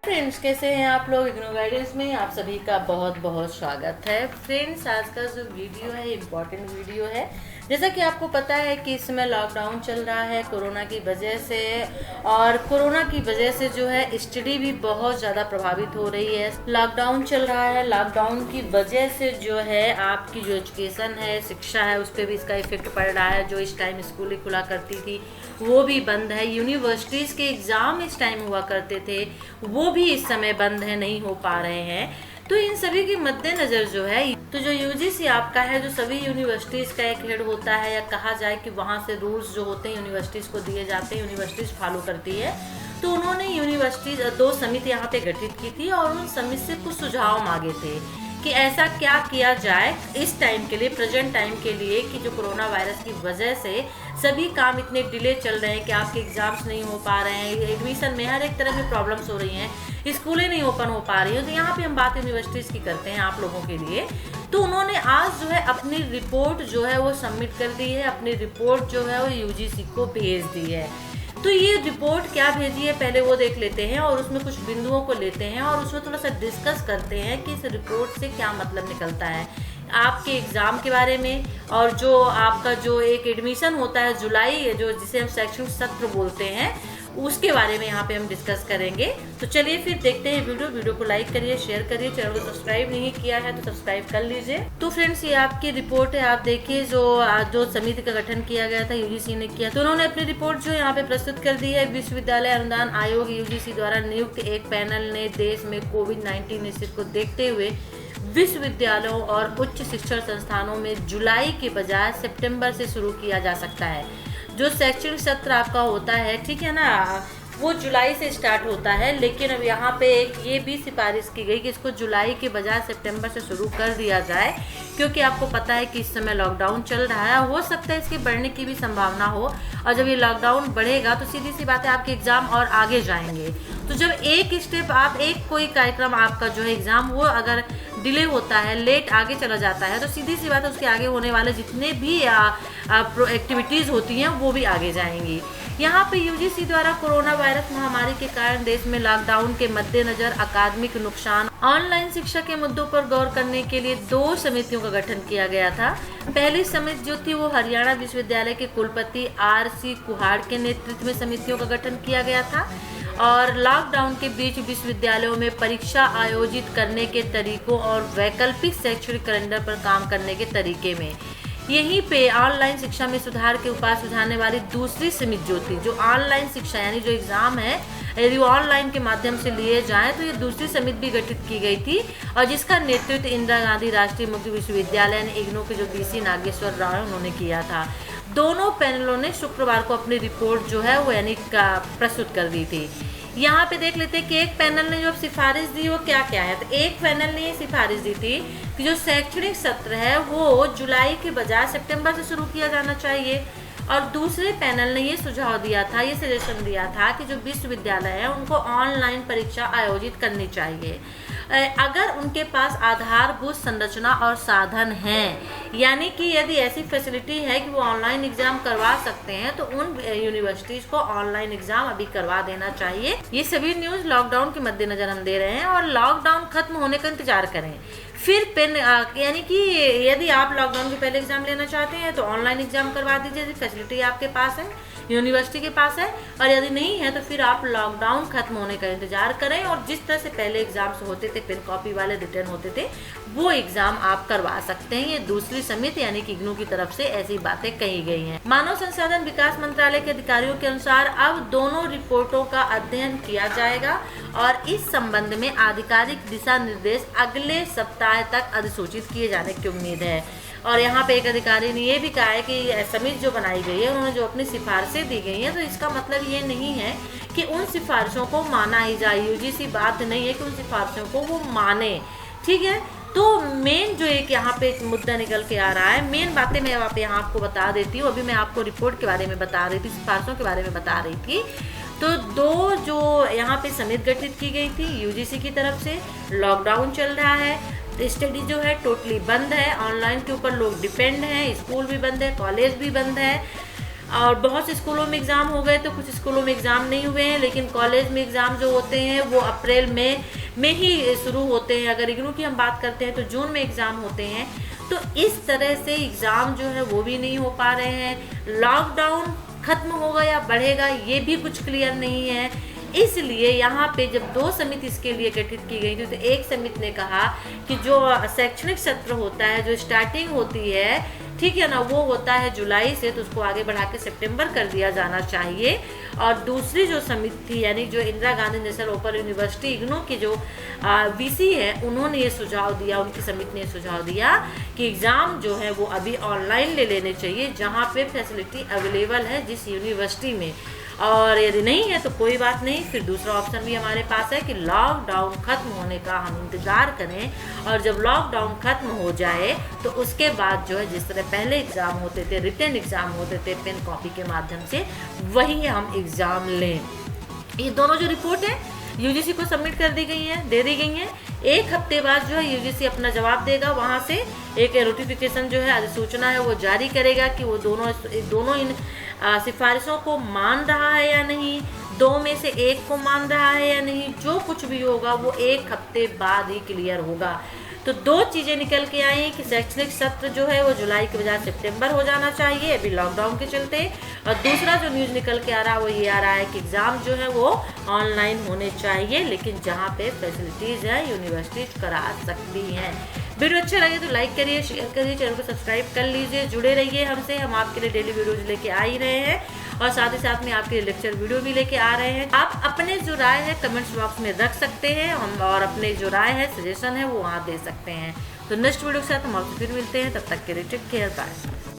Friends, कैसे हैं आप लोग। इग्नो गाइडेंस में आप सभी का बहुत बहुत स्वागत है। फ्रेंड्स, आज का जो वीडियो है इम्पॉर्टेंट वीडियो है। जैसा कि आपको पता है कि इस समय लॉकडाउन चल रहा है कोरोना की वजह से, और कोरोना की वजह से जो है स्टडी भी बहुत ज़्यादा प्रभावित हो रही है। लॉकडाउन चल रहा है, लॉकडाउन की वजह से जो है आपकी जो एजुकेशन है, शिक्षा है, उस पर भी इसका इफेक्ट पड़ रहा है। जो इस टाइम स्कूल खुला करती थी वो भी बंद है। यूनिवर्सिटीज़ के एग्ज़ाम इस टाइम हुआ करते थे वो भी इस समय बंद है, नहीं हो पा रहे हैं। तो इन सभी के मद्देनजर जो है, तो जो यूजीसी आपका है, जो सभी यूनिवर्सिटीज़ का एक हेड होता है, या कहा जाए कि वहाँ से रूल्स जो होते हैं यूनिवर्सिटीज़ को दिए जाते हैं, यूनिवर्सिटीज़ फॉलो करती है। तो उन्होंने यूनिवर्सिटीज़ 2 समिति यहाँ पे गठित की थी और उन समिति से कुछ सुझाव मांगे थे कि ऐसा क्या किया जाए इस टाइम के लिए, प्रेजेंट टाइम के लिए, कि जो कोरोना वायरस की वजह से सभी काम इतने डिले चल रहे हैं कि आपके एग्जाम्स नहीं हो पा रहे हैं, एडमिशन में हर एक तरह की प्रॉब्लम्स हो रही हैं, स्कूलें नहीं ओपन हो पा रही हैं। तो यहाँ पे हम बात यूनिवर्सिटीज़ की करते हैं आप लोगों के लिए। तो उन्होंने आज जो है अपनी रिपोर्ट जो है वो सबमिट कर दी है, अपनी रिपोर्ट जो है वो यूजीसी को भेज दी है। तो ये रिपोर्ट क्या भेजी है पहले वो देख लेते हैं और उसमें कुछ बिंदुओं को लेते हैं और उसमें थोड़ा सा डिस्कस करते हैं कि इस रिपोर्ट से क्या मतलब निकलता है आपके एग्ज़ाम के बारे में, और जो आपका जो एक एडमिशन होता है जुलाई, जो जिसे हम शैक्षणिक सत्र बोलते हैं, उसके बारे में यहाँ पे हम डिस्कस करेंगे। तो चलिए फिर देखते हैं वीडियो को लाइक करिए, शेयर करिए, चैनल को सब्सक्राइब नहीं किया है तो सब्सक्राइब कर लीजिए। तो फ्रेंड्स, ये आपकी रिपोर्ट है, आप देखिए जो समिति का गठन किया गया था यूजीसी ने किया। तो उन्होंने अपनी रिपोर्ट जो यहाँ पे प्रस्तुत कर दी है। विश्वविद्यालय अनुदान आयोग यूजीसी द्वारा नियुक्त एक पैनल ने देश में कोविड-19 स्थिति को देखते हुए विश्वविद्यालयों और उच्च शिक्षण संस्थानों में जुलाई के बजाय सितंबर से शुरू किया जा सकता है। जो शैक्षणिक सत्र आपका होता है, ठीक है ना, वो जुलाई से स्टार्ट होता है, लेकिन अब यहाँ पे एक ये भी सिफारिश की गई कि इसको जुलाई के बजाय सितंबर से शुरू कर दिया जाए, क्योंकि आपको पता है कि इस समय लॉकडाउन चल रहा है। हो सकता है इसके बढ़ने की भी संभावना हो, और जब ये लॉकडाउन बढ़ेगा तो सीधी सी बात है आपके एग्ज़ाम और आगे जाएंगे। तो जब एक स्टेप आप कोई कार्यक्रम आपका जो है एग्ज़ाम वो अगर डिले होता है, लेट आगे चला जाता है, तो सीधी सी बात है उसके आगे होने वाले जितने भी एक्टिविटीज़ होती हैं वो भी आगे जाएंगी। यहाँ पे यूजीसी द्वारा कोरोना वायरस महामारी के कारण देश में लॉकडाउन के मद्देनजर अकादमिक नुकसान, ऑनलाइन शिक्षा के मुद्दों पर गौर करने के लिए 2 समितियों का गठन किया गया था। पहली समिति जो थी वो हरियाणा विश्वविद्यालय के कुलपति RC कुहाड़ के नेतृत्व में समितियों का गठन किया गया था, और लॉकडाउन के बीच विश्वविद्यालयों में परीक्षा आयोजित करने के तरीकों और वैकल्पिक शैक्षणिक कैलेंडर पर काम करने के तरीके में। यहीं पे ऑनलाइन शिक्षा में सुधार के उपाय सुझाने वाली दूसरी समिति जो थी, जो ऑनलाइन शिक्षा यानी जो एग्ज़ाम है यदि वो ऑनलाइन के माध्यम से लिए जाएं, तो ये दूसरी समिति भी गठित की गई थी, और जिसका नेतृत्व इंदिरा गांधी राष्ट्रीय मुक्त विश्वविद्यालय ने इग्नू के जो DC नागेश्वर राव है उन्होंने किया था। दोनों पैनलों ने शुक्रवार को अपनी रिपोर्ट जो है वो यानी प्रस्तुत कर दी थी। यहाँ पे देख लेते हैं कि एक पैनल ने जो सिफारिश दी वो क्या क्या है। तो एक पैनल ने ये सिफारिश दी थी कि जो शैक्षणिक सत्र है वो जुलाई के बजाय सितंबर से शुरू किया जाना चाहिए, और दूसरे पैनल ने ये सुझाव दिया था, ये सजेशन दिया था कि जो विश्वविद्यालय है उनको ऑनलाइन परीक्षा आयोजित करनी चाहिए अगर उनके पास आधारभूत संरचना और साधन हैं। यानी कि यदि ऐसी फैसिलिटी है कि वो ऑनलाइन एग्जाम करवा सकते हैं तो उन यूनिवर्सिटीज को ऑनलाइन एग्जाम अभी करवा देना चाहिए। ये सभी न्यूज़ लॉकडाउन के मद्देनजर हम दे रहे हैं, और लॉकडाउन खत्म होने का इंतजार करें। फिर यानी कि यदि आप लॉकडाउन के पहले एग्जाम लेना चाहते हैं तो ऑनलाइन एग्जाम करवा दीजिए, यदि फैसिलिटी आपके पास है, यूनिवर्सिटी के पास है, और यदि नहीं है तो फिर आप लॉकडाउन खत्म होने का इंतजार करें, और जिस तरह से पहले एग्जाम्स होते थे, पेन कॉपी वाले रिटर्न होते थे, वो एग्जाम आप करवा सकते हैं। ये दूसरी समिति यानी कि इग्नू की तरफ से ऐसी बातें कही गई हैं। मानव संसाधन विकास मंत्रालय के अधिकारियों के अनुसार अब दोनों रिपोर्टों का अध्ययन किया जाएगा, और इस संबंध में आधिकारिक दिशा निर्देश अगले सप्ताह तक अधिसूचित किए जाने की उम्मीद है। और यहाँ पे एक अधिकारी ने ये भी कहा है कि समिति जो बनाई गई है उन्होंने जो अपनी सिफारिशें दी गई हैं, तो इसका मतलब ये नहीं है कि उन सिफारिशों को माना ही जाए। यूजीसी बात नहीं है कि उन सिफारिशों को वो माने, ठीक है। तो मेन जो एक यहाँ पे मुद्दा निकल के आ रहा है, मेन बातें मैं यहाँ आपको बता देती हूँ। अभी मैं आपको रिपोर्ट के बारे में बता रही थी, सिफारिशों के बारे में बता रही थी। तो 2 जो यहाँ पे समिति गठित की गई थी यूजीसी की तरफ से, लॉकडाउन चल रहा है, स्टडी जो है टोटली बंद है, ऑनलाइन के ऊपर लोग डिपेंड हैं, स्कूल भी बंद है, कॉलेज भी बंद है, और बहुत से स्कूलों में एग्ज़ाम हो गए, तो कुछ स्कूलों में एग्ज़ाम नहीं हुए हैं, लेकिन कॉलेज में एग्ज़ाम जो होते हैं वो अप्रैल में ही शुरू होते हैं। अगर इग्नू की हम बात करते हैं तो जून में एग्ज़ाम होते हैं। तो इस तरह से एग्ज़ाम जो है वो भी नहीं हो पा रहे हैं। लॉकडाउन खत्म होगा या बढ़ेगा ये भी कुछ क्लियर नहीं है। इसलिए यहाँ पे जब 2 समिति इसके लिए गठित की गई थी, तो एक समिति ने कहा कि जो शैक्षणिक सत्र होता है, जो स्टार्टिंग होती है, ठीक है ना, वो होता है जुलाई से, तो उसको आगे बढ़ा के सितंबर कर दिया जाना चाहिए। और दूसरी जो समिति थी, यानी जो Indira Gandhi national open university IGNOU की जो वीसी है, उन्होंने ये सुझाव दिया, उनकी समिति ने सुझाव दिया कि एग्ज़ाम जो है वो अभी ऑनलाइन ले लेने चाहिए, जहाँ पे फैसिलिटी अवेलेबल है जिस यूनिवर्सिटी में। और यदि नहीं है तो कोई बात नहीं, फिर दूसरा ऑप्शन भी हमारे पास है कि लॉकडाउन खत्म होने का हम इंतज़ार करें। और जब लॉकडाउन खत्म हो जाए तो उसके बाद जो है, जिस तरह पहले एग्ज़ाम होते थे, रिटन एग्ज़ाम होते थे पेन कॉपी के माध्यम से, वही हम एग्ज़ाम लें। ये दोनों जो रिपोर्ट है यूजीसी को सबमिट कर दी गई है, दे दी गई है। 1 हफ्ते बाद जो है यूजीसी अपना जवाब देगा, वहाँ से एक नोटिफिकेशन जो है, अधिसूचना है, वो जारी करेगा कि वो दोनों इन सिफारिशों को मान रहा है या नहीं, 2 में से 1 को मान रहा है या नहीं। जो कुछ भी होगा वो 1 हफ्ते बाद ही क्लियर होगा। तो 2 चीज़ें निकल के आई हैं कि शैक्षणिक सत्र जो है वो जुलाई के बजाय सितंबर हो जाना चाहिए अभी लॉकडाउन के चलते। और दूसरा जो न्यूज़ निकल के आ रहा है वो ये आ रहा है कि एग्ज़ाम जो है वो ऑनलाइन होने चाहिए, लेकिन जहाँ पे फैसिलिटीज़ है यूनिवर्सिटीज करा सकती हैं। वीडियो अच्छा लगे तो लाइक करिए, शेयर करिए, चैनल को सब्सक्राइब कर लीजिए, जुड़े रहिए हमसे। हम आपके लिए डेली वीडियोज लेके आ ही रहे हैं और साथ ही साथ में आपके लिए लेक्चर वीडियो भी लेके आ रहे हैं। आप अपने जो राय है कमेंट्स बॉक्स में रख सकते हैं, हम और अपने जो राय है, सजेशन है, वो वहाँ दे सकते हैं। तो नेक्स्ट वीडियो के साथ हम आपसे फिर मिलते हैं, तब तक के लिए टेक केयर, बाय।